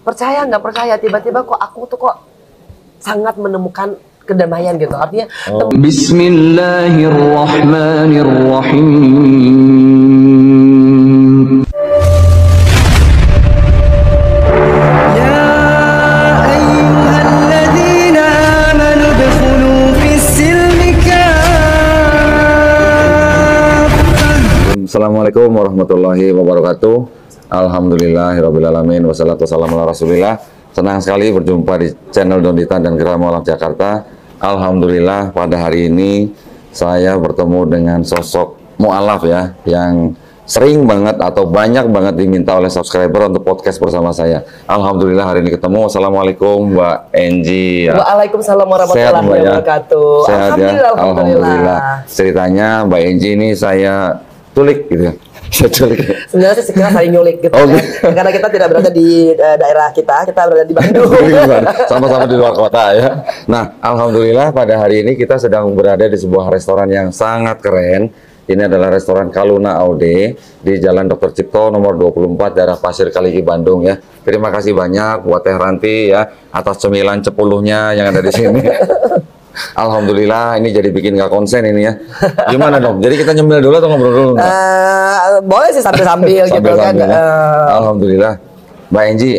percaya nggak percaya, tiba-tiba kok aku tuh kok sangat menemukan kedamaian gitu. Artinya Bismillahirrahmanirrahim. Ya ayyuhalladzina amanu udkhulu fis-silmi kaffah. Assalamualaikum warahmatullahi wabarakatuh. Alhamdulillahirrabbilalamin. Wassalatu wassalamu ala rasulillah. Senang sekali berjumpa di channel Dondita dan Geraha Mu'alaf Jakarta. Alhamdulillah pada hari ini saya bertemu dengan sosok mu'alaf ya, yang sering banget atau banyak banget diminta oleh subscriber untuk podcast bersama saya. Alhamdulillah hari ini ketemu. Assalamualaikum Mbak Enji ya. Waalaikumsalam warahmatullahi wabarakatuh. Sehat ya? Alhamdulillah. Ceritanya Mbak Enji ini saya culik gitu ya. Sebenarnya sih sekarang saling nyulik gitu karena kita tidak berada di daerah kita berada di Bandung. Sama-sama di luar kota ya. Nah, alhamdulillah pada hari ini kita sedang berada di sebuah restoran yang sangat keren. Ini adalah restoran Kaluna Aude di Jalan Dr. Cipto nomor 24 daerah Pasir Kaliki Bandung ya. Terima kasih banyak buat Teh Ranti ya atas cemilan cepuluhnya yang ada di sini. Alhamdulillah ini jadi bikin nggak konsen ini ya. Gimana dong? Jadi kita nyemil dulu atau ngobrol dulu? Boleh sih sambil-sambil gitu kan. Alhamdulillah. Mbak Enji,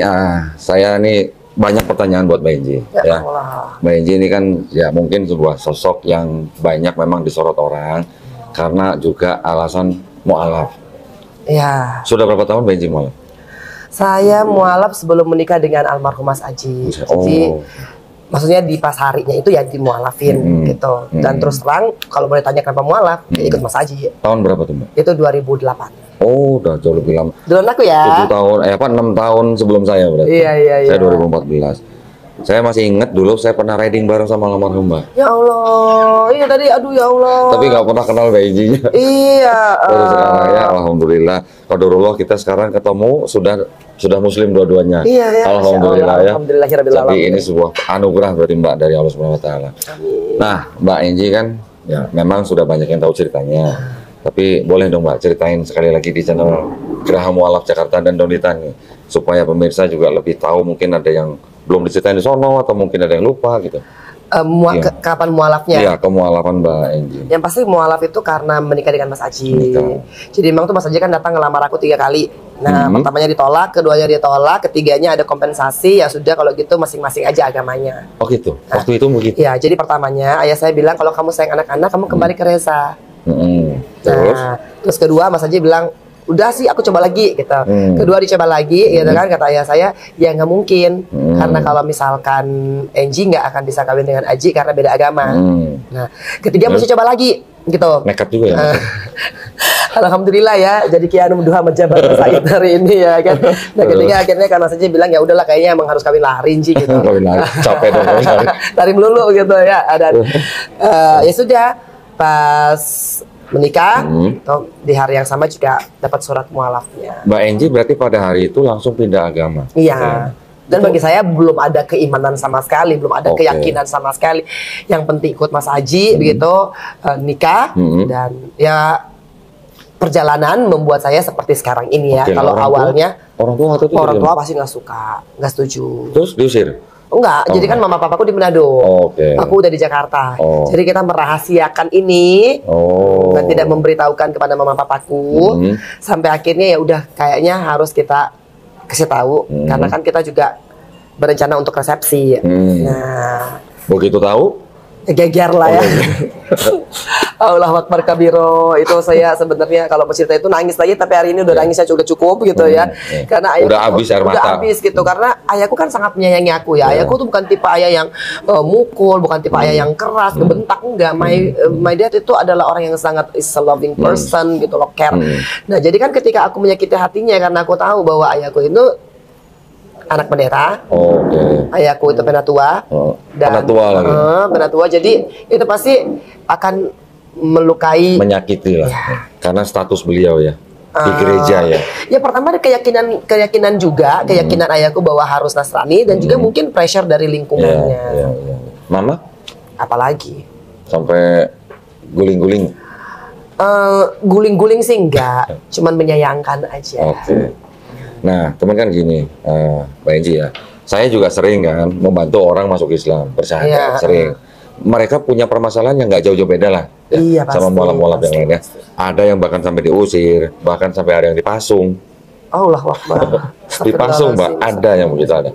saya nih banyak pertanyaan buat Mbak Enji ya. Mbak Enji ini kan ya mungkin sebuah sosok yang banyak memang disorot orang karena juga alasan mu'alaf. Ya. Sudah berapa tahun Mbak Enji mu'alaf? Saya mu'alaf sebelum menikah dengan almarhum Mas Aji. Jadi maksudnya di pas harinya itu ya dimualafin gitu. Dan terus terang kalau boleh tanya kenapa mualaf, ya ikut Mas Aji. Tahun berapa tuh Mbak? Itu 2008. Oh, udah jauh lebih lama. Duluan aku ya. 7 tahun, 6 tahun sebelum saya berarti. Iya. Saya 2014. Saya masih ingat dulu saya pernah riding bareng sama almarhum Mbak. Ya Allah, iya tadi aduh ya Allah. Tapi nggak pernah kenal Mbak Enjinya. Iya. Terus sekarang ya, alhamdulillah. Qadarullah kita sekarang ketemu sudah muslim dua-duanya. Iya, alhamdulillah ya. Alhamdulillahirabbil Jadi ini sebuah anugerah berarti Mbak dari Allah Subhanahu wa taala. Nah, Mbak Enji kan ya memang sudah banyak yang tahu ceritanya. Tapi boleh dong Mbak ceritain sekali lagi di channel Geraha Mu'alaf Jakarta dan Dondita nih supaya pemirsa juga lebih tahu, mungkin ada yang belum diceritain di sono atau mungkin ada yang lupa gitu. Kapan mualafnya? Iya, kemualafan Mbak Enji. Yang pasti mualaf itu karena menikah dengan Mas Aji. Jadi memang tuh Mas Aji kan datang ngelamar aku 3 kali. Nah, pertamanya ditolak, keduanya ditolak, ketiganya ada kompensasi. Ya sudah kalau gitu masing-masing aja agamanya. Oh gitu. Waktu itu begitu. Ya, jadi pertamanya ayah saya bilang kalau kamu sayang anak-anak, kamu kembali ke Reza. Terus kedua Mas Aji bilang udah sih aku coba lagi gitu. Kedua dicoba lagi gitu kan, kata ayah saya ya nggak mungkin karena kalau misalkan Enji nggak akan bisa kawin dengan Aji karena beda agama. Nah ketiga mesti coba lagi gitu. Nekat juga ya. Alhamdulillah ya jadi kianum duha menjabat Said hari ini ya kan. Nah ketiga akhirnya karena saja bilang ya udahlah kayaknya emang harus kawin lari Enji gitu. Kawin lari capek dong kawin lari. Lari melulu gitu ya. Dan ya sudah pas menikah, di hari yang sama juga dapat surat mualafnya. Mbak Enji berarti pada hari itu langsung pindah agama? Iya. Dan bagi saya belum ada keimanan sama sekali, belum ada keyakinan sama sekali. Yang penting ikut Mas Aji, begitu nikah dan ya perjalanan membuat saya seperti sekarang ini ya. Kalau awalnya orang tua pasti nggak suka, nggak setuju. Terus diusir? Enggak, jadi kan mama papaku di Manado, aku udah di Jakarta. Jadi kita merahasiakan ini dan tidak memberitahukan kepada mama papaku sampai akhirnya ya udah kayaknya harus kita kasih tahu karena kan kita juga berencana untuk resepsi. Nah, begitu tahu? Geger lah ya. Allah Akbar kabiro. Itu saya sebenarnya kalau cerita itu nangis lagi, tapi hari ini udah nangisnya sudah cukup gitu ya. Karena ayahku udah habis air mata. Udah habis gitu karena ayahku kan sangat menyayangi aku ya. Ayahku tuh bukan tipe ayah yang mukul, bukan tipe ayah yang keras, ngebentak, enggak. My dad itu adalah orang yang sangat is a loving person gitu loh, care. Nah, jadi kan ketika aku menyakiti hatinya karena aku tahu bahwa ayahku itu anak pendeta, ayahku itu penatua, dan penatua lagi. Penatua, jadi itu pasti akan melukai, menyakiti lah, karena status beliau ya di gereja ya. Ya pertama ada keyakinan juga, keyakinan ayahku bahwa harus Nasrani dan juga mungkin pressure dari lingkungannya. Mama? Apalagi? Sampai guling-guling? Guling-guling sih enggak, cuman menyayangkan aja. Nah, teman kan gini, Mbak Enji ya. Saya juga sering kan membantu orang masuk Islam, Iya. bersyahadat, sering. Mereka punya permasalahan yang nggak jauh-jauh beda lah, ya, Iya, sama pasti, mualaf-mualaf yang pasti, lainnya. pasti. Ada yang bahkan sampai diusir, bahkan sampai ada yang dipasung. Allah Akbar. Dipasung, Mbak, ada yang begitu ada.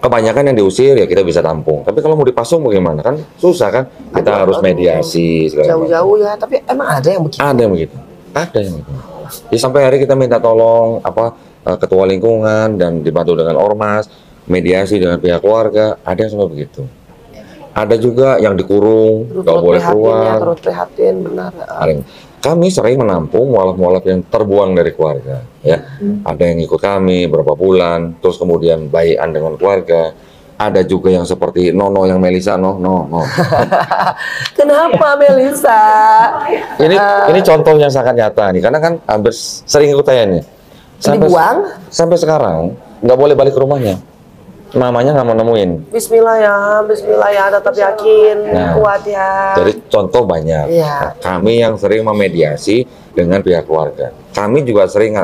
Kebanyakan yang diusir ya kita bisa tampung. Tapi kalau mau dipasung bagaimana? Kan susah kan? Kita Aduh, harus aduh. mediasi segala macam. Jauh-jauh ya, tapi emang ada yang begitu. Ada yang begitu. Ada yang begitu. Ya, sampai hari kita minta tolong ketua lingkungan dan dibantu dengan ormas, mediasi dengan pihak keluarga, ada yang sampai begitu. Ada juga yang dikurung, nggak Turut boleh prihatin ya, keluar. turut prihatin, benar. Kami sering menampung mualaf-mualaf yang terbuang dari keluarga, ya. Ada yang ikut kami berapa bulan, terus kemudian baikan dengan keluarga. Ada juga yang seperti Nono yang Melisa, no. Kenapa Melisa? Ini contoh yang sangat nyata nih, karena kan hampir sering ikut saya nih. Dibuang? Sampai sekarang nggak boleh balik ke rumahnya. Mamanya nggak mau nemuin. Bismillah ya, tetap yakin, Nah, kuat ya. Jadi contoh banyak. Iya. Nah, kami yang sering memediasi dengan pihak keluarga. Kami juga sering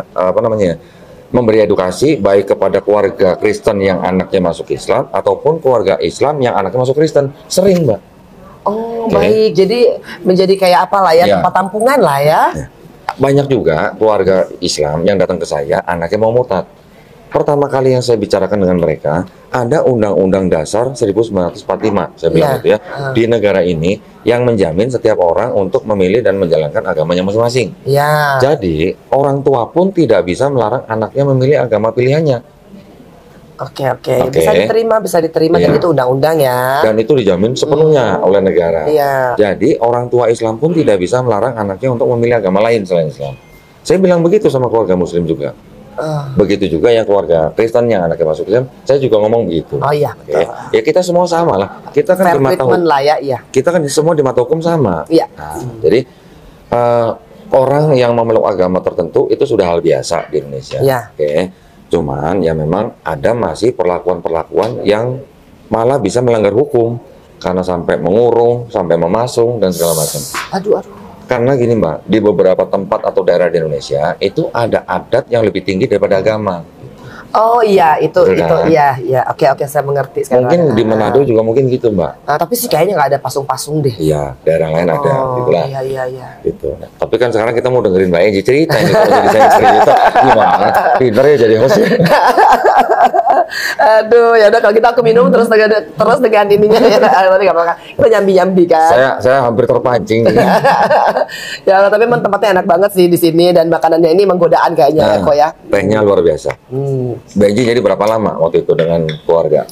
memberi edukasi baik kepada keluarga Kristen yang anaknya masuk Islam ataupun keluarga Islam yang anaknya masuk Kristen. Sering, Mbak. Oh, Oke. baik. Jadi menjadi kayak apa lah ya, Ya. tempat tampungan lah ya. Banyak juga keluarga Islam yang datang ke saya anaknya mau murtad. Pertama kali yang saya bicarakan dengan mereka, ada Undang-Undang Dasar 1945, saya bilang Iya. itu ya, di negara ini yang menjamin setiap orang untuk memilih dan menjalankan agamanya masing-masing. Ya. Jadi, orang tua pun tidak bisa melarang anaknya memilih agama pilihannya. Oke. Oke. Bisa diterima dan Iya. itu undang-undang ya. Dan itu dijamin sepenuhnya oleh negara. Iya. Jadi, orang tua Islam pun tidak bisa melarang anaknya untuk memilih agama lain selain Islam. Saya bilang begitu sama keluarga Muslim juga. Begitu juga yang keluarga Kristen yang anaknya masuk Islam, saya juga ngomong begitu. Oh iya, Oke. betul. Ya kita semua sama lah. Kita kan Fair di mata treatment lah ya, iya. kita kan semua di mata hukum sama. Iya. Nah, jadi orang yang memeluk agama tertentu itu sudah hal biasa di Indonesia. Iya. Oke. Cuman ya memang ada masih perlakuan-perlakuan yang malah bisa melanggar hukum karena sampai mengurung, sampai memasung dan segala macam. Aduh. Karena gini Mbak, di beberapa tempat atau daerah di Indonesia itu ada adat yang lebih tinggi daripada agama. Oh iya, itu Betul kan? iya. Oke, saya mengerti sekarang. Mungkin di Manado juga mungkin gitu Mbak. Nah, tapi sih kayaknya nggak ada pasung-pasung deh. Iya, daerah lain ada, gitulah. Iya. Gitu. Nah, tapi kan sekarang kita mau dengerin Mbak Enji cerita ini kalau jadi saya cerita gimana? Pinter ya jadi host. Aduh, ya udah kalau gitu aku minum terus dengan ininya ya. Nanti nggak apa-apa. Kita nyambi kan. Saya hampir terpancing. Ya, tapi emang tempatnya enak banget sih di sini dan makanannya ini menggodaan kayaknya kok ya. Tehnya luar biasa. Mbak Enji jadi berapa lama waktu itu dengan keluarga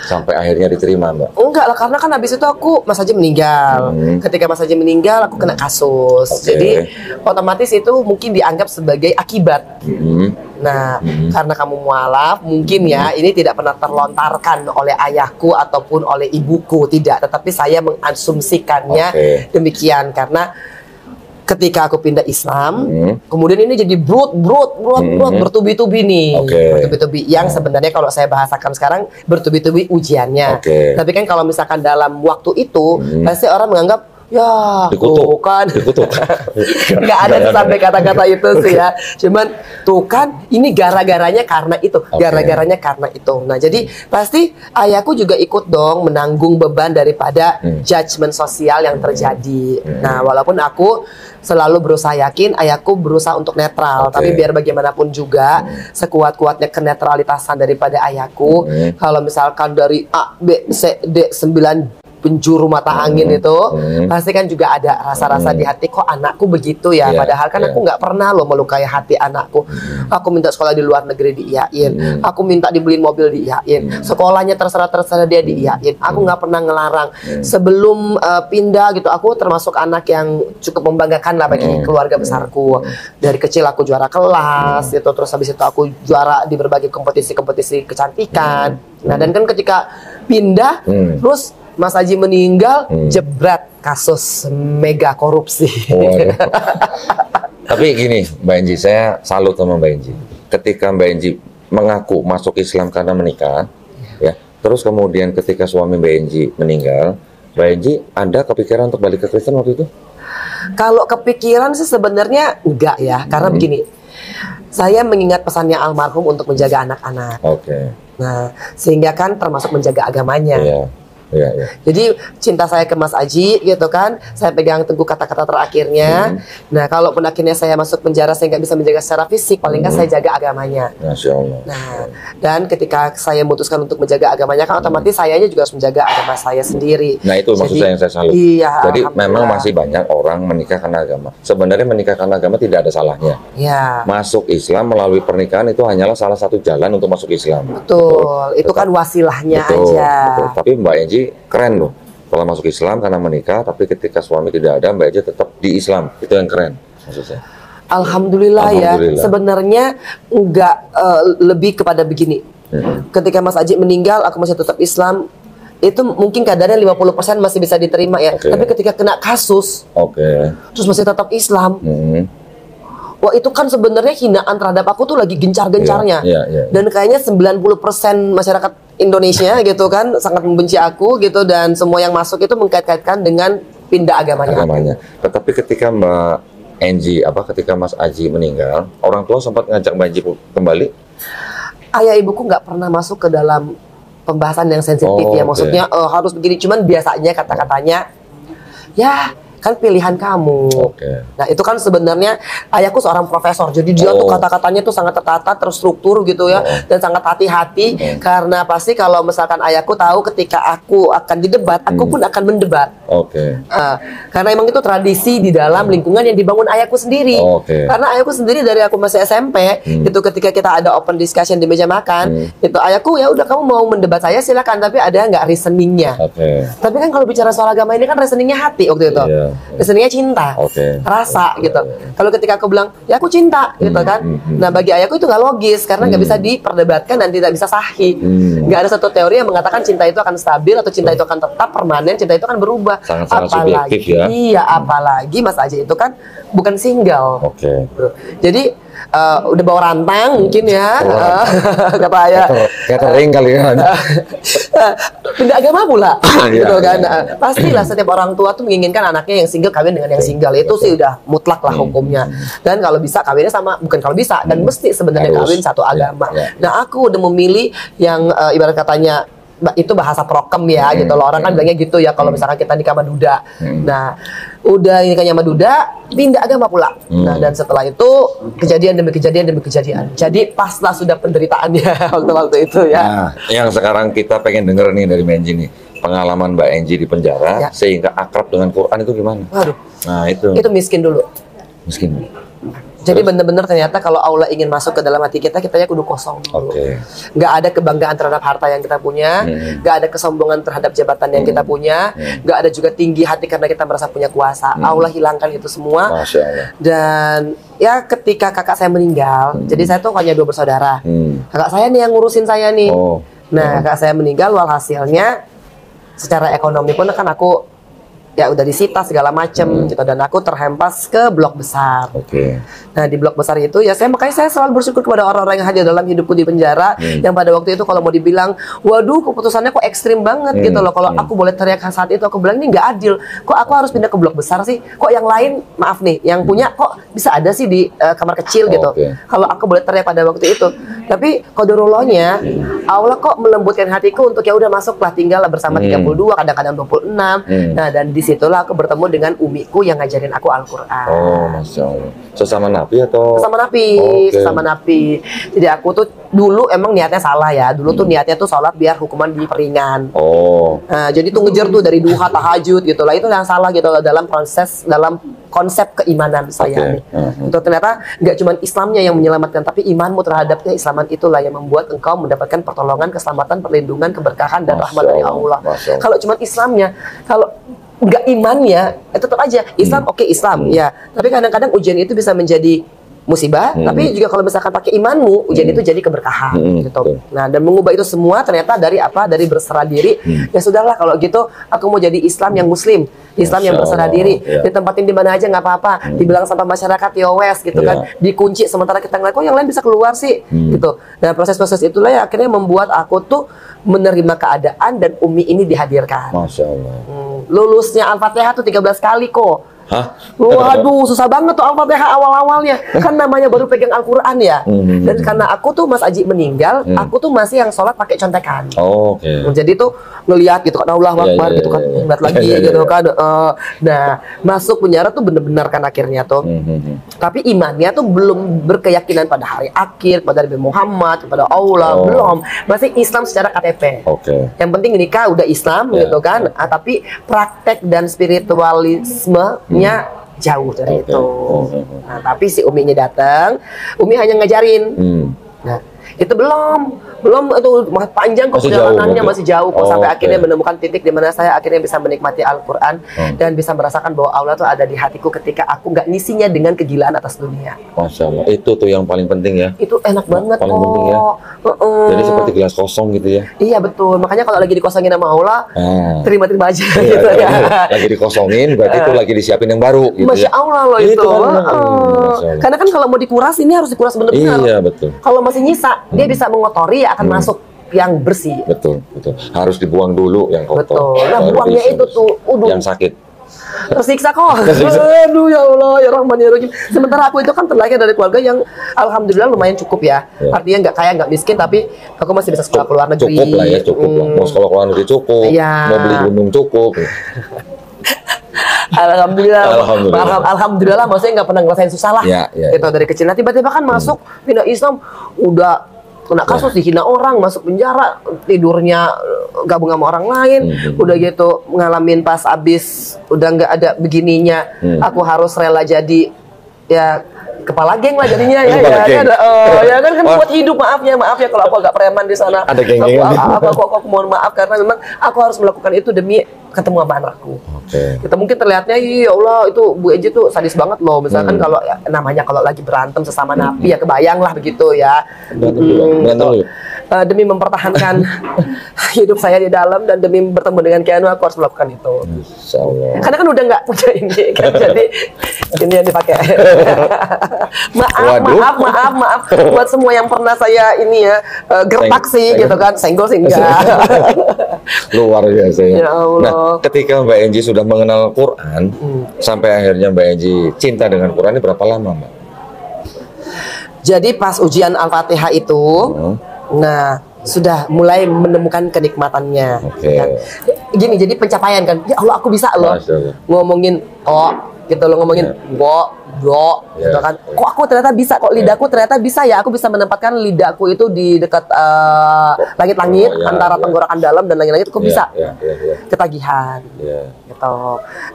sampai akhirnya diterima Mbak? Enggak lah, karena kan habis itu aku Mas Haji meninggal. Ketika Mas Haji meninggal, aku kena kasus. Oke. Jadi otomatis itu mungkin dianggap sebagai akibat. Nah, karena kamu mualaf, mungkin ya ini tidak pernah terlontarkan oleh ayahku ataupun oleh ibuku, tidak. Tetapi saya mengasumsikannya Oke. demikian karena ketika aku pindah Islam, kemudian ini jadi brut bertubi-tubi nih, Oke. bertubi-tubi yang sebenarnya kalau saya bahasakan sekarang bertubi-tubi ujiannya. Oke. Tapi kan kalau misalkan dalam waktu itu pasti orang menganggap ya Dikutuk. tuh kan, Dikutuk. nggak ada tuh sampai kata-kata itu sih ya. Cuman tuh kan ini gara-garanya karena itu, gara-garanya karena itu. Nah jadi pasti ayahku juga ikut dong menanggung beban daripada judgement sosial yang terjadi. Nah walaupun aku selalu berusaha yakin, ayahku berusaha untuk netral. Oke. Tapi biar bagaimanapun juga, sekuat-kuatnya kenetralitasan daripada ayahku, kalau misalkan dari A, B, C, D, 9 penjuru mata angin itu, pasti kan juga ada rasa-rasa di hati, kok anakku begitu ya. Iya, Padahal kan iya. aku nggak pernah loh melukai hati anakku. Aku minta sekolah di luar negeri diiyain, aku minta dibeliin mobil diiyain, sekolahnya terserah dia diiyain. Aku nggak pernah ngelarang. Sebelum pindah gitu, aku termasuk anak yang cukup membanggakan lah bagi keluarga besarku. Dari kecil aku juara kelas, gitu. Terus habis itu aku juara di berbagai kompetisi-kompetisi kecantikan. Nah dan kan ketika pindah, terus Mas Haji meninggal, jebret kasus mega korupsi. Waduh. Tapi gini, Mbak Enji, saya salut sama Mbak Enji. Ketika Mbak Enji mengaku masuk Islam karena menikah, ya, terus kemudian ketika suami Mbak Enji meninggal, Mbak Enji, Anda kepikiran untuk balik ke Kristen waktu itu? Kalau kepikiran sih sebenarnya enggak ya, karena begini. Saya mengingat pesannya almarhum untuk menjaga anak-anak. Oke. Nah, sehingga kan termasuk menjaga agamanya. Iya. Iya, iya. Jadi cinta saya ke Mas Aji gitu kan, saya pegang teguh kata-kata terakhirnya. Nah, kalaupun akhirnya saya masuk penjara, saya nggak bisa menjaga secara fisik, paling nggak saya jaga agamanya. Masya Allah. Nah, dan ketika saya memutuskan untuk menjaga agamanya, kan otomatis sayanya juga harus menjaga agama saya sendiri. Nah, itu maksud saya yang saya salut. Iya. Jadi memang alhamdulillah. masih banyak orang menikah karena agama. Sebenarnya menikah karena agama tidak ada salahnya. Ya, Masuk Islam melalui pernikahan itu hanyalah salah satu jalan untuk masuk Islam. betul. Itu kan wasilahnya Betul, aja. betul. Tapi Mbak Enji keren loh. Kalau masuk Islam karena menikah, tapi ketika suami tidak ada, Mbak Enji tetap di Islam. Itu yang keren, maksud saya. Alhamdulillah, ya. Alhamdulillah. Sebenarnya nggak lebih kepada begini. Ketika Mas Aji meninggal, aku masih tetap Islam. Itu mungkin kadarnya 50% masih bisa diterima ya. Oke. Tapi ketika kena kasus, Oke. terus masih tetap Islam, Hmm. wah itu kan sebenarnya hinaan terhadap aku tuh lagi gencar-gencarnya. Iya, iya, iya. Dan kayaknya 90% masyarakat Indonesia gitu kan sangat membenci aku gitu, dan semua yang masuk itu mengkait-kaitkan dengan pindah agamanya. Tetapi ketika Mbak Enji, ketika Mas Aji meninggal, orang tua sempat ngajak Mbak Enji kembali. Ayah ibuku nggak pernah masuk ke dalam pembahasan yang sensitif Oh, ya, oke. maksudnya harus begini, cuman biasanya kata-katanya ya kan pilihan kamu. Oke. Nah itu kan sebenarnya ayahku seorang profesor, jadi dia tuh kata-katanya tuh sangat tertata, terstruktur gitu ya, dan sangat hati-hati karena pasti kalau misalkan ayahku tahu ketika aku akan didebat, aku pun akan mendebat. Oke. Karena emang itu tradisi di dalam lingkungan yang dibangun ayahku sendiri. Oke. Karena ayahku sendiri dari aku masih SMP, itu ketika kita ada open discussion di meja makan, itu ayahku ya udah kamu mau mendebat saya silakan, tapi ada nggak reasoningnya. Oke. Tapi kan kalau bicara soal agama ini kan reasoningnya hati waktu itu. Iya. Reasoningnya cinta, Oke. rasa gitu. Kalau ketika aku bilang, ya aku cinta gitu kan. Nah bagi ayahku itu nggak logis karena nggak bisa diperdebatkan dan tidak bisa sahih. Nggak ada satu teori yang mengatakan cinta itu akan stabil atau cinta itu akan tetap permanen, cinta itu akan berubah. Sangat-sangat subjektif ya. Iya, apalagi Mas Aji itu kan bukan single. Oke. Jadi udah bawa rantang mungkin ya, kata ayah. Catering kali ya. Pindah agama pula, Iya, gitu kan. iya. Pastilah setiap orang tua tuh menginginkan anaknya yang single kawin dengan yang single, itu sih udah mutlak lah hukumnya. Dan kalau bisa kawinnya sama, bukan kalau bisa, dan mesti sebenarnya Harus. kawin satu agama. Iya. Nah aku udah memilih yang ibarat katanya itu bahasa prokem ya gitu loh, orang kan bilangnya gitu ya kalau misalkan kita nikah sama duda. Nah udah nikahnya sama duda, pindah agama pula. Nah dan setelah itu kejadian demi kejadian demi kejadian, jadi paslah sudah penderitaannya waktu-waktu itu ya. Nah, yang sekarang kita pengen denger nih dari Mbak Enji nih, pengalaman Mbak Enji di penjara Ya. sehingga akrab dengan Quran itu gimana? Waduh, Nah itu itu miskin dulu. miskin. Jadi bener-bener ternyata kalau Allah ingin masuk ke dalam hati kita, kitanya kudu kosong dulu. Oke. Nggak ada kebanggaan terhadap harta yang kita punya, nggak ada kesombongan terhadap jabatan yang kita punya, nggak ada juga tinggi hati karena kita merasa punya kuasa. Allah hilangkan itu semua. Masya Allah. Dan ya ketika kakak saya meninggal, jadi saya tuh hanya 2 bersaudara. Kakak saya nih yang ngurusin saya nih. Oh. Nah, kakak saya meninggal, walhasilnya secara ekonomi pun kan aku ya udah disita segala macem gitu, dan aku terhempas ke blok besar. Oke. Nah di blok besar itu ya makanya saya selalu bersyukur kepada orang-orang yang hadir dalam hidupku di penjara, yang pada waktu itu kalau mau dibilang, waduh keputusannya kok ekstrim banget gitu loh. Kalau aku boleh teriak saat itu, aku bilang ini nggak adil. Kok aku harus pindah ke blok besar sih? Kok yang lain, maaf nih, yang punya kok bisa ada sih di kamar kecil gitu. Oke. Kalau aku boleh teriak pada waktu itu, tapi qadarullohnya Allah kok melembutkan hatiku untuk ya udah masuklah, tinggallah bersama 32, kadang-kadang 26. Nah dan disitulah aku bertemu dengan umiku yang ngajarin aku Al-Quran. Oh, Masya Allah. Sesama Nabi atau? Sesama Nabi, Oke. sesama Nabi. Jadi aku tuh dulu emang niatnya salah ya. Dulu tuh niatnya tuh sholat biar hukuman diperingan. Oh. Nah, jadi tuh ngejar tuh dari duha, tahajud gitu lah. Itu yang salah gitu loh dalam konsep keimanan saya nih. Itu ternyata nggak cuma Islamnya yang menyelamatkan, tapi imanmu terhadap keislaman itulah yang membuat engkau mendapatkan pertolongan, keselamatan, perlindungan, keberkahan dan Masya rahmat dari Allah, Allah. Masya Allah. Kalau cuma Islamnya, kalau nggak imannya, tetap aja Islam oke, Islam ya. Tapi kadang-kadang ujian itu bisa menjadi musibah, tapi juga kalau misalkan pakai imanmu, ujian itu jadi keberkahan gitu. betul. Nah, dan mengubah itu semua ternyata dari apa? Dari berserah diri. Ya sudahlah kalau gitu, aku mau jadi Islam yang muslim, Islam yang Masya berserah Allah, diri. ya. Ditempatin di mana aja nggak apa-apa. Dibilang sama masyarakat ya wes gitu kan. Ya. Dikunci sementara kita ngeliat kok yang lain bisa keluar sih gitu. Nah, proses-proses itulah yang akhirnya membuat aku tuh menerima keadaan dan Umi ini dihadirkan. Masya Allah. Lulusnya Al-Fatihah tuh 13 kali kok. Hah? Waduh, susah banget tuh Al-Fatihah awal-awalnya. Kan namanya baru pegang Al-Quran ya. Dan karena aku tuh Mas Aji meninggal, aku tuh masih yang sholat pakai contekan. Oh, oke. Jadi tuh ngelihat gitu kan, Allahu Iya, Akbar iya, gitu kan, iya. ngeliat lagi Iya, iya, gitu iya. kan. Nah, masuk penjara tuh bener-bener kan akhirnya tuh. Tapi imannya tuh belum berkeyakinan pada hari akhir, pada Nabi Muhammad, kepada Allah, Oh. belum. Masih Islam secara KTP. Oke. Yang penting nikah udah Islam Ya. gitu kan. Tapi praktek dan spiritualismenya jauh dari Oke. itu. Nah, tapi si Uminya datang, Umi hanya ngajarin. Nah, itu belum itu panjang kok Masih jauh, perjalanannya, oke. masih jauh kok Oh, sampai oke. akhirnya menemukan titik di mana saya akhirnya bisa menikmati Al-Qur'an dan bisa merasakan bahwa Allah tuh ada di hatiku ketika aku nggak ngisinya dengan kegilaan atas dunia. Masya Allah. Itu tuh yang paling penting ya. Itu enak banget Paling kok. penting ya. Jadi seperti gelas kosong gitu ya. Iya betul. Makanya kalau lagi dikosongin sama Allah, Ah. terima-terima aja Iya, gitu ya. lagi dikosongin, berarti itu lagi disiapin yang baru gitu Masya ya. Allah loh Itu itu. kan, Heeh. Masya Allah. Karena kan kalau mau dikuras ini harus dikuras benar-benar. Iya, betul. Kalau masih nyisa, dia bisa mengotori akan masuk yang bersih. Betul, betul. Harus dibuang dulu yang kotor. Betul. Nah, Baru buangnya bisa. itu tuh, Yang sakit. tersiksa kok. Tersiksa. Aduh ya Allah, ya Rahman ya Rahim. Sementara aku itu kan terlahir dari keluarga yang alhamdulillah lumayan cukup ya. Ya. Artinya nggak kaya, nggak miskin, tapi aku masih bisa sekolah ke luar negeri. Cukup lah ya, cukup lah. Mau sekolah ke luar negeri cukup, Iya. mau beli gunung cukup. Alhamdulillah. Alhamdulillah. Alhamdulillah, maksudnya nggak pernah ngerasain susah lah. Ya, ya, Gitu dari kecil. Nah, tiba-tiba kan masuk pindah Islam, udah kena kasus, dihina orang, masuk penjara, tidurnya gabung sama orang lain, udah gitu ngalamin pas abis udah nggak ada begininya, aku harus rela jadi ya kepala geng lah jadinya ya. Kepala geng. Ya kan Wah. buat hidup, maaf ya kalau aku agak preman di sana. Ada geng-gengan. Aku mohon maaf karena memang aku harus melakukan itu demi ketemu sama anakku. Oke. Kita mungkin terlihatnya, ya Allah itu Bu Eji tuh sadis banget loh. Misalkan kalau ya, namanya kalau lagi berantem sesama napi ya kebayang lah begitu ya. Berantem juga, berantem juga. Demi mempertahankan hidup saya di dalam dan demi bertemu dengan Keanu aku harus melakukan itu. Insya Allah. Karena kan udah nggak punya ini kan, jadi ini yang dipakai. Waduh. maaf buat semua yang pernah saya ini ya gertak sih gitu kan, senggol sih enggak. Luar biasa ya. Ya Allah. Nah, ketika Mbak Enji sudah mengenal Quran, sampai akhirnya Mbak Enji cinta dengan Quran ini berapa lama, Mbak? Jadi pas ujian Al-Fatihah itu, nah sudah mulai menemukan kenikmatannya. Oke. Kan? Gini, jadi pencapaian kan. Ya Allah, aku bisa loh Masya Allah. ngomongin gitu loh, ngomongin go gitu Ya. kan. Kok aku ternyata bisa, kok lidahku ternyata bisa ya. Aku bisa menempatkan lidahku itu di dekat langit-langit Oh, ya, antara ya. tenggorokan dalam dan langit-langit. Kok bisa? Ya. Ketagihan. Ya. Gitu.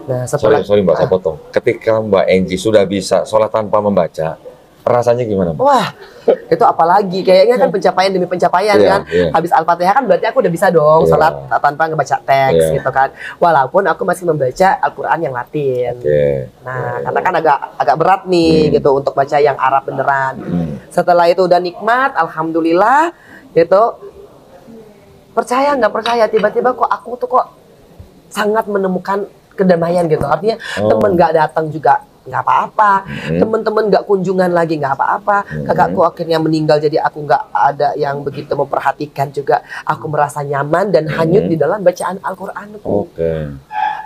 Nah, setelah Sorry Mbak, saya potong. Ketika Mbak Enji sudah bisa sholat tanpa membaca, rasanya gimana, Mbak? wah, itu apalagi kayaknya kan pencapaian demi pencapaian Iya, kan. iya. Habis Al-Fatihah kan berarti aku udah bisa dong Iya. salat tanpa ngebaca teks Iya. gitu kan. Walaupun aku masih membaca Al-Qur'an yang Latin. Oke. Nah, karena kan agak berat nih gitu untuk baca yang Arab beneran. Setelah itu udah nikmat, alhamdulillah gitu. Percaya nggak percaya tiba-tiba kok aku tuh kok sangat menemukan kedamaian gitu. Artinya temen nggak datang juga nggak apa-apa, teman-teman nggak kunjungan lagi nggak apa-apa, kakakku akhirnya meninggal jadi aku nggak ada yang begitu memperhatikan juga, aku merasa nyaman dan hanyut di dalam bacaan Al-Qur'anku. Oke.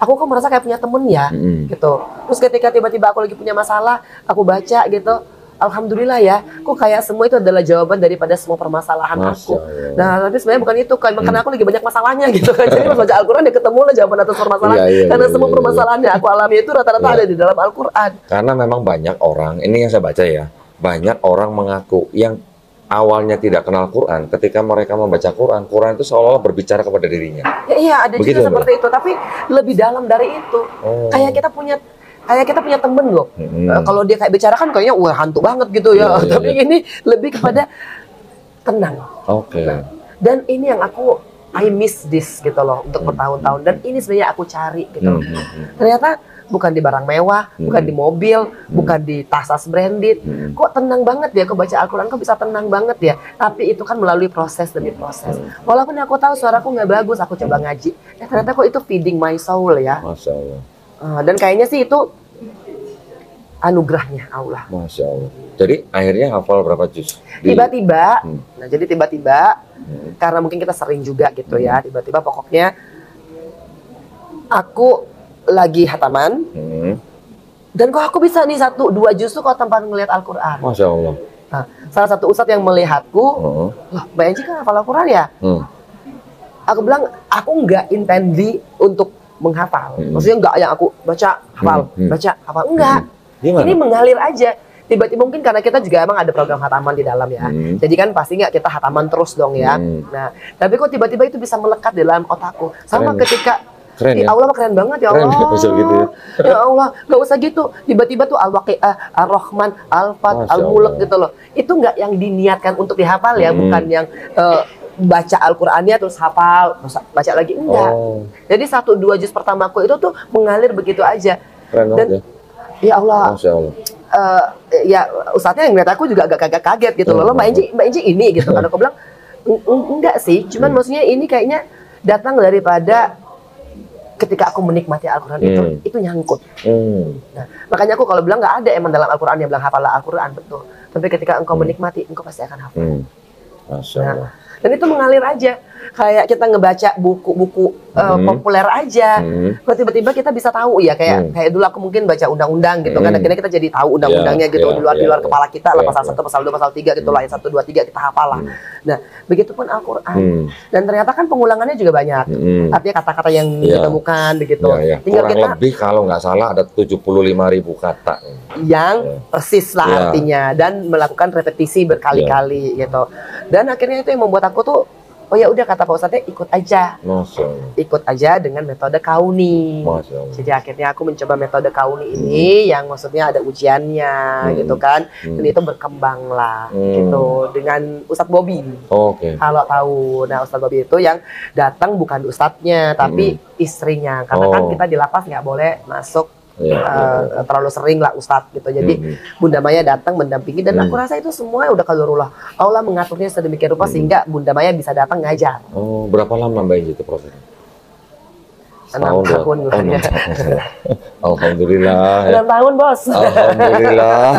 Aku kok merasa kayak punya temen ya, gitu. Terus ketika tiba-tiba aku lagi punya masalah, aku baca gitu, alhamdulillah ya, kok kayak semua itu adalah jawaban daripada semua permasalahan Masya aku. Allah. Nah, tapi sebenarnya bukan itu kan, karena aku lagi banyak masalahnya gitu kan. Jadi pas baca Al-Qur'an ya ketemu lah jawaban atas permasalahan. Iya, Karena iya, semua iya, permasalahan yang aku alami itu rata-rata Iya. ada di dalam Al-Qur'an. Karena memang banyak orang, ini yang saya baca ya, banyak orang mengaku yang awalnya tidak kenal Quran, ketika mereka membaca Quran, Quran itu seolah-olah berbicara kepada dirinya. Ya, iya, ada Begitu, juga Mbak? seperti itu, tapi lebih dalam dari itu. Oh. Kayak kita punya temen loh. Kalau dia kayak bicara kan kayaknya wah hantu banget gitu ya. Iya, iya, Tapi iya. ini lebih kepada tenang. Oke. Dan ini yang I miss this gitu loh untuk bertahun-tahun. Dan ini sebenarnya aku cari gitu loh. Ternyata bukan di barang mewah, bukan di mobil, bukan di tas-tas branded. Kok tenang banget ya, kok baca Al-Quran kok bisa tenang banget ya. Tapi itu kan melalui proses demi proses. Walaupun aku tahu suaraku nggak bagus, aku coba ngaji. Ternyata kok itu feeding my soul ya. Masya Allah. Dan kayaknya sih itu anugerahnya Allah. Masya Allah. Jadi akhirnya hafal berapa juz? Tiba-tiba, nah jadi tiba-tiba, karena mungkin kita sering juga gitu ya, tiba-tiba pokoknya aku lagi hataman, Dan kok aku bisa nih 1-2 justru kok tanpa ngelihat Al-Quran. Masya Allah. Nah, salah satu ustadz yang melihatku, lah Mbak Enci kan hafal Al-Quran ya? Aku bilang, aku nggak intendly untuk menghafal. Maksudnya nggak yang aku baca, hafal. Enggak. Gimana? Ini mengalir aja. Tiba-tiba mungkin karena kita juga emang ada program hataman di dalam ya. Jadi kan pasti nggak kita hataman terus dong ya. Nah, tapi kok tiba-tiba itu bisa melekat di dalam otakku. Sama Keren, ketika keren ya? Allah mah keren banget ya Keren, Allah. bisa gitu ya. Ya Allah, nggak usah gitu. Tiba-tiba tuh Al-Waqi'ah, Ar-Rahman, Al-Fat, Masya Al-Mulk Allah. gitu loh. Itu nggak yang diniatkan untuk dihafal ya, bukan yang baca Al-Qur'annya terus hafal, terus baca lagi, enggak. Jadi 1-2 juz pertamaku itu tuh mengalir begitu aja. Keren banget ya. Ya Allah, Masya Allah. ya ustadznya yang ngeliat aku juga agak kaget gitu loh. Mbak Enci ini gitu kan. Aku bilang enggak sih, cuman maksudnya ini kayaknya datang daripada ketika aku menikmati Al-Quran itu nyangkut. Nah, makanya aku kalau bilang nggak ada emang dalam Al-Quran yang bilang hafalah Al-Quran, betul. Tapi ketika engkau menikmati, engkau pasti akan hafal. Masya Allah. Nah, dan itu mengalir aja. Kayak kita ngebaca buku-buku populer aja. Kalau tiba-tiba kita bisa tahu ya, kayak dulu aku mungkin baca undang-undang gitu kan. Akhirnya kita jadi tahu undang-undangnya gitu di luar kepala kita lah, pasal 1, pasal 2, pasal 3 gitu lah, 1, 2, 3 kita hafal lah. Nah, begitupun Al-Quran. Dan ternyata kan pengulangannya juga banyak. Artinya kata-kata yang ditemukan begitu. Tinggal Kurang kita lebih kalau nggak salah ada 75.000 kata. yang persis lah artinya, dan melakukan repetisi berkali-kali gitu. Dan akhirnya itu yang membuat aku tuh, oh ya udah kata Pak Ustadznya ikut aja. Masya Allah. Ikut aja dengan metode kauni. Masya Allah. Jadi akhirnya aku mencoba metode kauni ini yang maksudnya ada ujiannya gitu kan. Dan itu berkembang lah gitu dengan Ustadz Bobby. Oke. Kalau tahu, nah Ustadz Bobby itu yang datang bukan ustadznya tapi istrinya. Karena kan kita di lapas nggak boleh masuk terlalu sering lah Ustadz gitu. Jadi Bunda Maya datang mendampingi dan aku rasa itu semua udah qadarullah. Allah mengaturnya sedemikian rupa sehingga Bunda Maya bisa datang ngajar. Oh, berapa lama Mbak Enci itu prosesnya? 6 tahun ya. Alhamdulillah. 6 tahun bos. Alhamdulillah.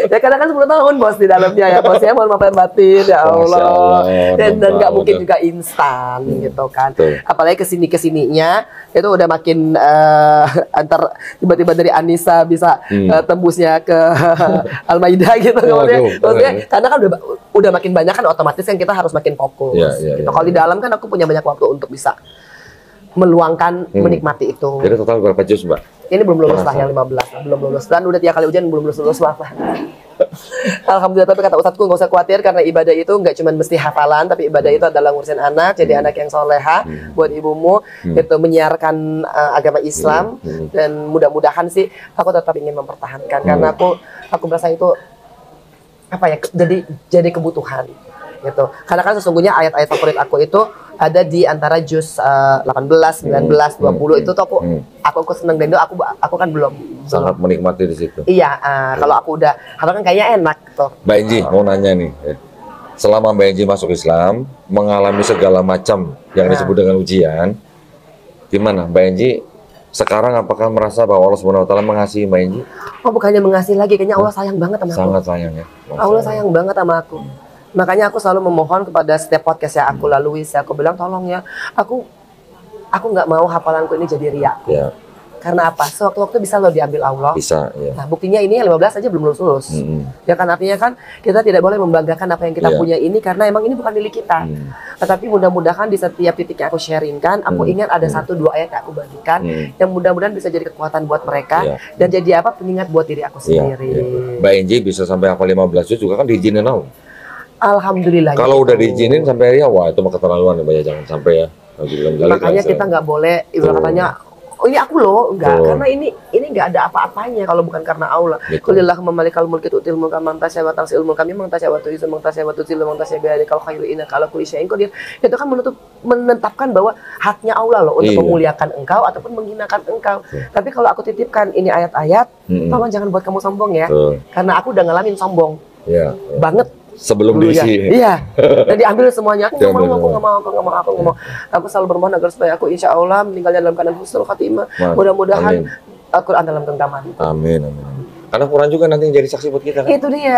Ya kadang kan 10 tahun bos di dalamnya ya bos ya, mohon maaf lahir batin ya Allah. Dan nggak mungkin juga instan gitu kan. Apalagi kesininya itu udah makin antar tiba-tiba dari Anissa bisa tembusnya ke Al-Maidah gitu maksudnya karena kan udah makin banyak kan otomatis kan kita harus makin fokus. Gitu. Kalau di dalam kan aku punya banyak waktu untuk bisa meluangkan menikmati itu. Jadi total berapa juz, Mbak? Ini belum lulus lah yang 15, belum lulus. Dan udah 3 kali ujian belum lulus lah. Alhamdulillah, tapi kata ustadku nggak usah khawatir karena ibadah itu nggak cuma mesti hafalan, tapi ibadah itu adalah ngurusin anak, jadi anak yang soleha buat ibumu, itu menyiarkan agama Islam dan mudah-mudahan sih aku tetap ingin mempertahankan karena aku merasa itu apa ya jadi kebutuhan gitu. Karena kan sesungguhnya ayat-ayat favorit aku itu ada di antara juz 18, 19, 20 itu tuh aku seneng dan itu aku kan belum sangat menikmati di situ. Iya, kalau aku udah hafal kan kayaknya enak tuh. Mbak Enci mau nanya nih, selama Mbak Enci masuk Islam, mengalami segala macam yang disebut dengan ujian, gimana Mbak Enci sekarang apakah merasa bahwa Allah Subhanahu wa taala mengasihi Mbak Enci? Oh, bukannya mengasihi lagi, kayaknya Allah sayang banget sama aku. Sangat sayang ya. Allah sayang banget sama aku. Makanya aku selalu memohon kepada setiap podcast yang aku lalui, aku bilang tolong ya, aku nggak mau hafalanku ini jadi riak. Ya. Karena apa? Sewaktu-waktu bisa lo diambil Allah. Bisa, ya. Nah, buktinya ini yang 15 aja belum lulus. Ya kan, artinya kan kita tidak boleh membanggakan apa yang kita punya ini karena emang ini bukan milik kita. Tetapi mudah-mudahan di setiap titik yang aku sharingkan, aku ingat ada 1-2 ayat yang aku bagikan yang mudah-mudahan bisa jadi kekuatan buat mereka dan jadi apa pengingat buat diri aku sendiri. Mbak Enci bisa sampai hafal 15 juz juga kan diizinin Allah. Alhamdulillah. Kalau udah diizinin sampai ya, wah itu mah keterlaluan ya, jangan sampai ya. Makanya kita nggak boleh, ibu katanya, oh ini aku loh, enggak, karena ini nggak ada apa-apanya kalau bukan karena Allah. Kulillah memalikal mulki tu'til mulka man tasya wa tansil mulka mimman tasya wa tu'izzu man tasya wa tu'zillu man tasya bi yadikal khairu innaka ala kulli syai'in qadir. Itu kan menetapkan bahwa haknya Allah loh untuk memuliakan engkau ataupun menghinakan engkau. Tapi kalau aku titipkan ini ayat-ayat, tolong jangan buat kamu sombong ya. Karena aku udah ngalamin sombong. Banget. Sebelum diisi. Iya. Dan diambil semuanya. Aku nggak mau. Aku selalu bermohon agar supaya aku insya Allah meninggalnya dalam keadaan husnul khatimah. Mudah-mudahan Al-Quran dalam genggaman. Amin. Karena Quran juga nanti yang jadi saksi buat kita kan. Itu dia,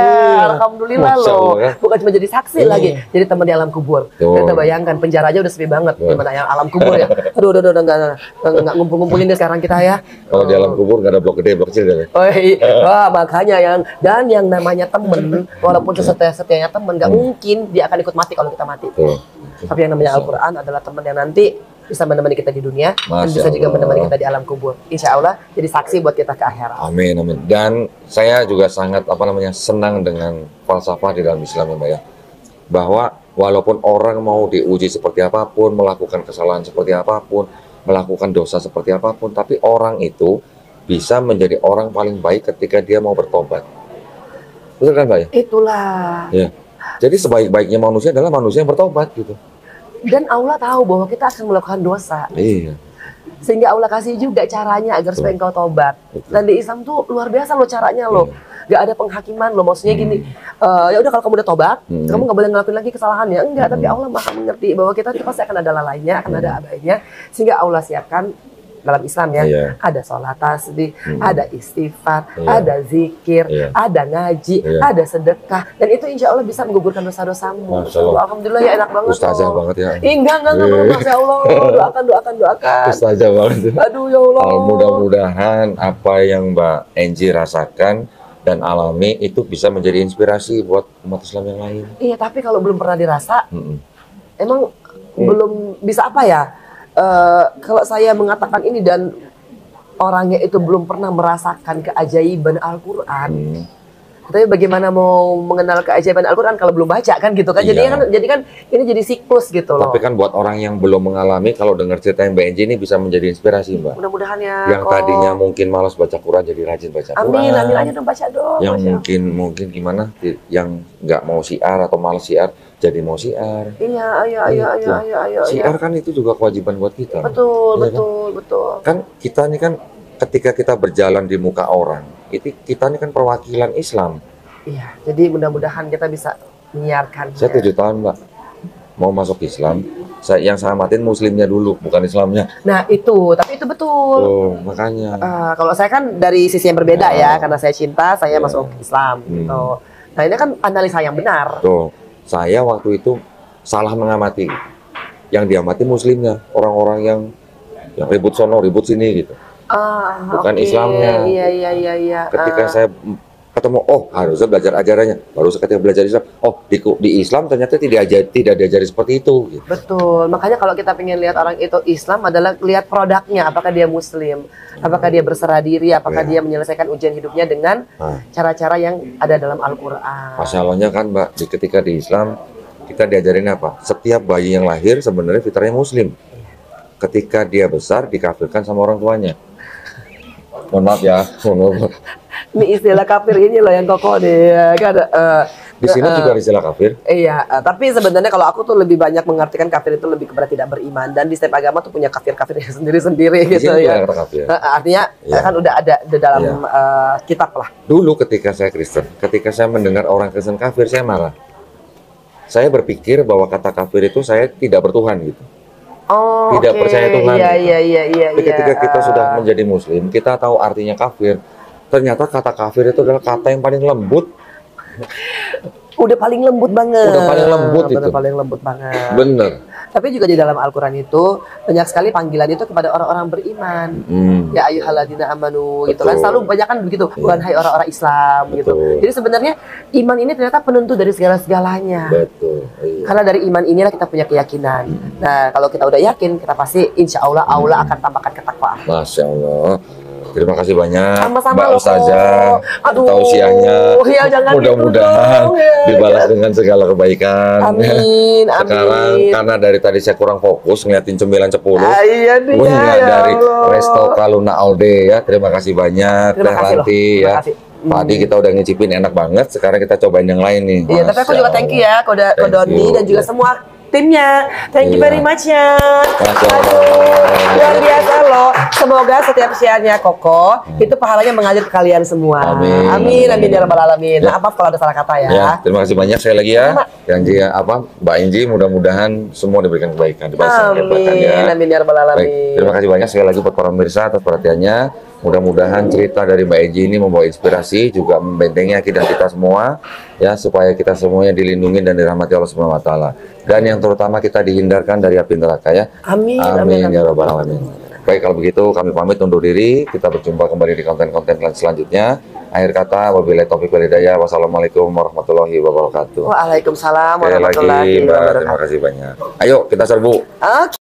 alhamdulillah Masya loh. Allah. Bukan cuma jadi saksi lagi, jadi teman di alam kubur. Tuh. Kita bayangkan penjara aja udah sepi banget, gimana yang alam kubur ya. Aduh, nggak ngumpul-ngumpulin deh sekarang kita ya. Kalau di alam kubur nggak ada blok gede, blok kecil deh. Oh iya, wah, makanya yang namanya temen, walaupun sesetia-setianya temen, nggak mungkin dia akan ikut mati kalau kita mati. Tuh. Tapi yang namanya Al-Quran adalah teman yang nanti bisa menemani kita di dunia dan bisa Masya juga Allah. menemani kita di alam kubur. Insya Allah jadi saksi buat kita ke akhirat. Amin, amin. Dan saya juga sangat senang dengan falsafah di dalam Islam ya Mbak ya. Bahwa walaupun orang mau diuji seperti apapun, melakukan kesalahan seperti apapun, melakukan dosa seperti apapun, tapi orang itu bisa menjadi orang paling baik ketika dia mau bertobat. Betul kan Mbak ya? Itulah. Ya. Jadi sebaik-baiknya manusia adalah manusia yang bertobat gitu. Dan Allah tahu bahwa kita akan melakukan dosa. Iya. Sehingga Allah kasih juga caranya agar supaya engkau tobat. Betul. Dan di Islam tuh luar biasa loh caranya loh. Gak ada penghakiman loh. Maksudnya gini, ya udah kalau kamu udah tobat, kamu nggak boleh ngelakuin lagi kesalahannya. Enggak, tapi Allah maha mengerti bahwa kita pasti akan ada lalainya, akan ada abainya. Sehingga Allah siapkan dalam Islam ya, Iya. ada sholat tasbih, ada istighfar, Iya. ada zikir, Iya. ada ngaji, Iya. ada sedekah, dan itu insya Allah bisa menggugurkan dosa-dosamu. Masya Allah. Alhamdulillah ya, enak banget. Ustazah loh. banget ya. Enggak, Masya Allah. Doakan. Ustazah banget. Aduh ya Allah. Mudah-mudahan apa yang Mbak Enji rasakan dan alami itu bisa menjadi inspirasi buat umat Islam yang lain. Iya, tapi kalau belum pernah dirasa, Mm-mm. emang belum bisa apa ya? Kalau saya mengatakan ini dan orangnya itu belum pernah merasakan keajaiban Al-Quran, Hmm. tapi bagaimana mau mengenal keajaiban Al-Quran kalau belum baca kan gitu kan? Iya. Jadi kan ini jadi siklus gitu loh. Tapi kan buat orang yang belum mengalami, kalau dengar cerita yang Mbak Enji ini bisa menjadi inspirasi Mbak. Mudah-mudahan ya. Yang kok. tadinya mungkin malas baca Quran jadi rajin baca Quran. Amin aja dong, baca dong. Yang Masya Allah. mungkin gimana? Yang nggak mau siar atau malas siar jadi mau siar. Iya, ayo. Siar kan itu juga kewajiban buat kita. Betul, Iya kan? betul. Kan kita ini kan ketika kita berjalan di muka orang, itu kita ini kan perwakilan Islam. Iya, jadi mudah-mudahan kita bisa menyiarkan. Saya 7 tahun Mbak mau masuk Islam, yang saya amatin muslimnya dulu, bukan Islamnya. Nah itu, tapi itu betul. Oh, makanya. Kalau saya kan dari sisi yang berbeda ya, karena saya cinta, saya masuk Islam gitu. Nah ini kan analisa yang benar. Tuh, saya waktu itu salah mengamati. Yang diamati muslimnya, orang-orang yang ribut sono, ribut sini gitu. Bukan oke. Islamnya. Iya. Ketika saya ketemu, oh harusnya belajar ajarannya. Baru ketika belajar Islam, oh di Islam ternyata tidak diajari seperti itu. Gitu. Betul. Makanya kalau kita pengen lihat orang itu Islam adalah lihat produknya, apakah dia Muslim, apakah dia berserah diri, apakah dia menyelesaikan ujian hidupnya dengan cara-cara yang ada dalam Al-Quran. Masalahnya kan Mbak, ketika di Islam kita diajarin apa? Setiap bayi yang lahir sebenarnya fitrahnya Muslim. Ketika dia besar dikafirkan sama orang tuanya. Mohon maaf ya. Ini istilah kafir ini loh yang kokoh nih. Kan, Di sini juga ada istilah kafir. Iya, tapi sebenarnya kalau aku tuh lebih banyak mengartikan kafir itu lebih kepada tidak beriman, dan di setiap agama tuh punya kafir-kafirnya sendiri-sendiri Di gitu sini juga ya. ada kata kafir. Artinya Iya. kan udah ada di dalam kitab lah. Dulu ketika saya Kristen, ketika saya mendengar orang Kristen kafir, saya marah. Saya berpikir bahwa kata kafir itu saya tidak bertuhan gitu. Oh, Tidak oke. percaya Tuhan. Iya. Tapi ketika kita sudah menjadi Muslim, kita tahu artinya kafir. Ternyata kata kafir itu adalah kata yang paling lembut. Udah paling lembut banget. Udah paling lembut itu. Udah paling lembut banget. Bener. Tapi juga di dalam Al-Quran itu banyak sekali panggilan itu kepada orang-orang beriman. Ya ayyuhalladzina amanu gitu kan. Betul. Selalu banyak kan begitu. Bukan hai orang-orang Islam gitu. Betul. Jadi sebenarnya iman ini ternyata penentu dari segala-segalanya. Betul. Iya. Karena dari iman inilah kita punya keyakinan. Nah, kalau kita udah yakin, kita pasti insya Allah Allah akan tambahkan ketakwaan. Masya Allah. Terima kasih banyak Sama-sama Mbak loh, Ustazah. Aduh, Tausiahnya ya jangan mudah-mudahan gitu dong, ya. dibalas dengan segala kebaikan. Amin, Sekarang amin. karena dari tadi saya kurang fokus ngeliatin cemilan 10. Iya dia, Punya ya dari Allah. Resto Kaluna Alde ya. Terima kasih banyak. Terima Teh kasih loh. Ranti Terima ya. kasih. Tadi kita udah ngicipin enak banget. Sekarang kita cobain yang lain nih. Iya, tapi aku Masya juga thank you ya, Allah. Thank Kodoni you. dan juga semua timnya. Thank you Iya. very much ya. Masya Allah. Aduh, luar biasa loh. Semoga setiap siarnya Koko itu pahalanya mengalir ke kalian semua. Amin. Amin ya rabbal alamin. Ya. Maaf kalau ada salah kata ya. Ya, terima kasih banyak sekali lagi ya. Sama. Yang Mbak Inji, mudah-mudahan semua diberikan kebaikan, dibalas dengan kebaikan ya. Amin ya rabbal alamin. Baik, terima kasih banyak sekali lagi buat para pemirsa atas perhatiannya. Mudah-mudahan cerita dari Mbak Eji ini membawa inspirasi, juga membentengi akidah kita semua, ya, supaya kita semuanya dilindungi dan dirahmati Allah Subhanahu wa taala. Dan yang terutama kita dihindarkan dari api neraka, ya. Amin. Amin ya rabbal alamin. Baik, kalau begitu kami pamit undur diri. Kita berjumpa kembali di konten-konten selanjutnya. Akhir kata, wabillahi taufiq wal hidayah. Wassalamualaikum warahmatullahi wabarakatuh. Waalaikumsalam Sekali lagi, warahmatullahi Mbak, wabarakatuh. terima kasih banyak. Ayo kita serbu. Oke.